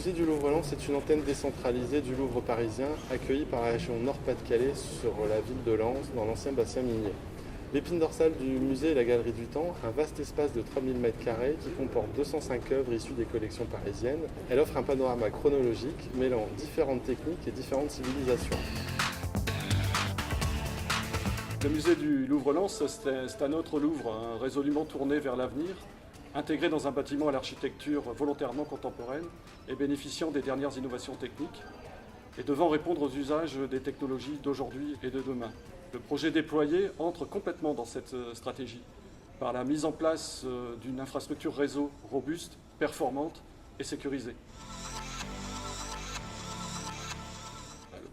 musée du Louvre-Lens est une antenne décentralisée du Louvre parisien, accueillie par la région Nord-Pas-de-Calais sur la ville de Lens, dans l'ancien bassin minier. L'épine dorsale du musée est la Galerie du Temps, un vaste espace de 3000 m² qui comporte 205 œuvres issues des collections parisiennes. Elle offre un panorama chronologique mêlant différentes techniques et différentes civilisations. Le musée du Louvre-Lens, c'est un autre Louvre, résolument tourné vers l'avenir, intégré dans un bâtiment à l'architecture volontairement contemporaine et bénéficiant des dernières innovations techniques, et devant répondre aux usages des technologies d'aujourd'hui et de demain. Le projet déployé entre complètement dans cette stratégie, par la mise en place d'une infrastructure réseau robuste, performante et sécurisée.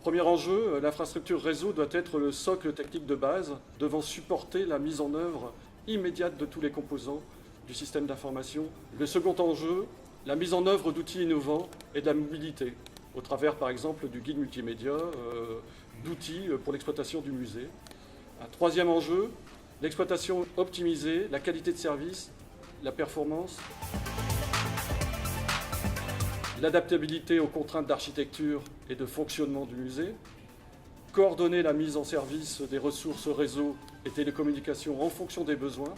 Premier enjeu, l'infrastructure réseau doit être le socle technique de base, devant supporter la mise en œuvre immédiate de tous les composants du système d'information. Le second enjeu, la mise en œuvre d'outils innovants et de la mobilité, au travers par exemple du guide multimédia, d'outils pour l'exploitation du musée. Un troisième enjeu, l'exploitation optimisée, la qualité de service, la performance, l'adaptabilité aux contraintes d'architecture et de fonctionnement du musée, coordonner la mise en service des ressources réseau et télécommunications en fonction des besoins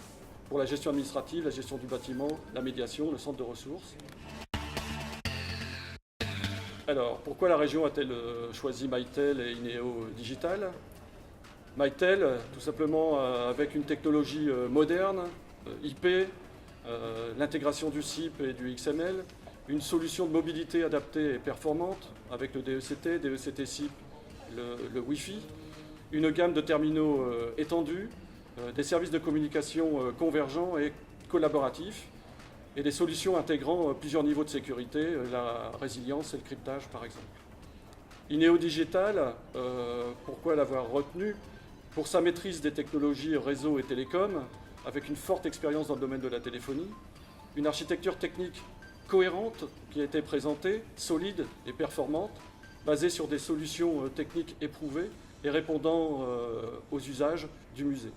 pour la gestion administrative, la gestion du bâtiment, la médiation, le centre de ressources. Alors, pourquoi la région a-t-elle choisi Mytel et Ineo Digital? Mytel, tout simplement avec une technologie moderne, IP, l'intégration du SIP et du XML, une solution de mobilité adaptée et performante avec le DECT, DECT SIP, le Wi-Fi, une gamme de terminaux étendus, des services de communication convergents et collaboratifs, et des solutions intégrant plusieurs niveaux de sécurité, la résilience et le cryptage par exemple. Ineo Digital, pourquoi l'avoir retenu? Pour sa maîtrise des technologies réseau et télécom, avec une forte expérience dans le domaine de la téléphonie, une architecture technique cohérente qui a été présentée, solide et performante, basée sur des solutions techniques éprouvées et répondant aux usages du musée.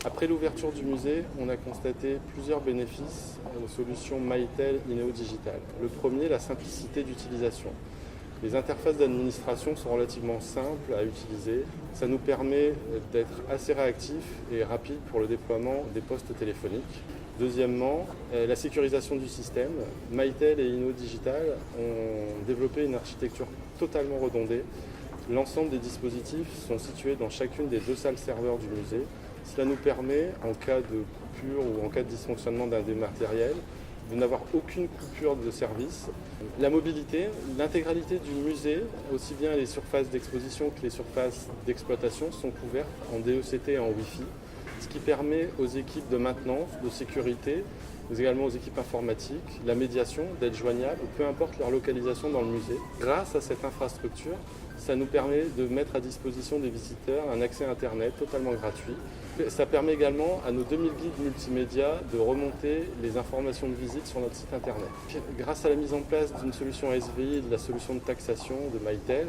Après l'ouverture du musée, on a constaté plusieurs bénéfices aux solutions Mytel Ineo Digital. Le premier, la simplicité d'utilisation. Les interfaces d'administration sont relativement simples à utiliser. Ça nous permet d'être assez réactifs et rapides pour le déploiement des postes téléphoniques. Deuxièmement, la sécurisation du système. Mytel et Ineo Digital ont développé une architecture totalement redondée. L'ensemble des dispositifs sont situés dans chacune des 2 salles serveurs du musée. Cela nous permet, en cas de coupure ou en cas de dysfonctionnement d'un des matériels, de n'avoir aucune coupure de service. La mobilité, l'intégralité du musée, aussi bien les surfaces d'exposition que les surfaces d'exploitation, sont couvertes en DECT et en Wi-Fi, ce qui permet aux équipes de maintenance, de sécurité, mais également aux équipes informatiques, la médiation, d'être joignables, peu importe leur localisation dans le musée. Grâce à cette infrastructure, ça nous permet de mettre à disposition des visiteurs un accès Internet totalement gratuit. Ça permet également à nos 2000 guides multimédia de remonter les informations de visite sur notre site Internet. Grâce à la mise en place d'une solution SVI et de la solution de taxation de Mytel,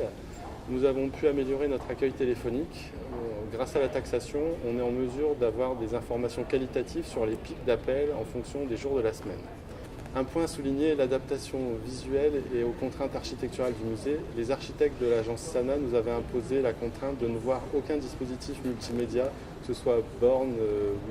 nous avons pu améliorer notre accueil téléphonique. Grâce à la taxation, on est en mesure d'avoir des informations qualitatives sur les pics d'appels en fonction des jours de la semaine. Un point à souligner, l'adaptation visuelle et aux contraintes architecturales du musée. Les architectes de l'agence Sana nous avaient imposé la contrainte de ne voir aucun dispositif multimédia, que ce soit borne,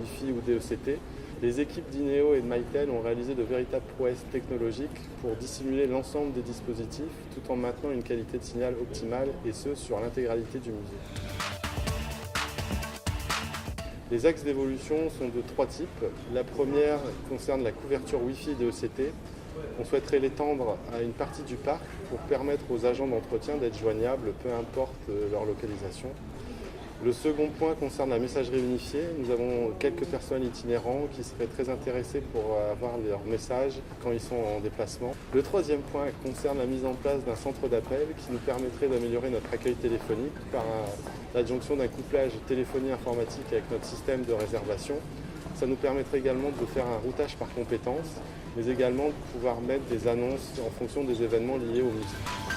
Wi-Fi ou DECT. Les équipes d'Ineo et de Mytel ont réalisé de véritables prouesses technologiques pour dissimuler l'ensemble des dispositifs tout en maintenant une qualité de signal optimale, et ce sur l'intégralité du musée. Les axes d'évolution sont de 3 types. La première concerne la couverture Wi-Fi DECT. On souhaiterait l'étendre à une partie du parc pour permettre aux agents d'entretien d'être joignables, peu importe leur localisation. Le second point concerne la messagerie unifiée. Nous avons quelques personnels itinérants qui seraient très intéressés pour avoir leurs messages quand ils sont en déplacement. Le troisième point concerne la mise en place d'un centre d'appel qui nous permettrait d'améliorer notre accueil téléphonique par l'adjonction d'un couplage téléphonie informatique avec notre système de réservation. Ça nous permettrait également de faire un routage par compétences, mais également de pouvoir mettre des annonces en fonction des événements liés au musée.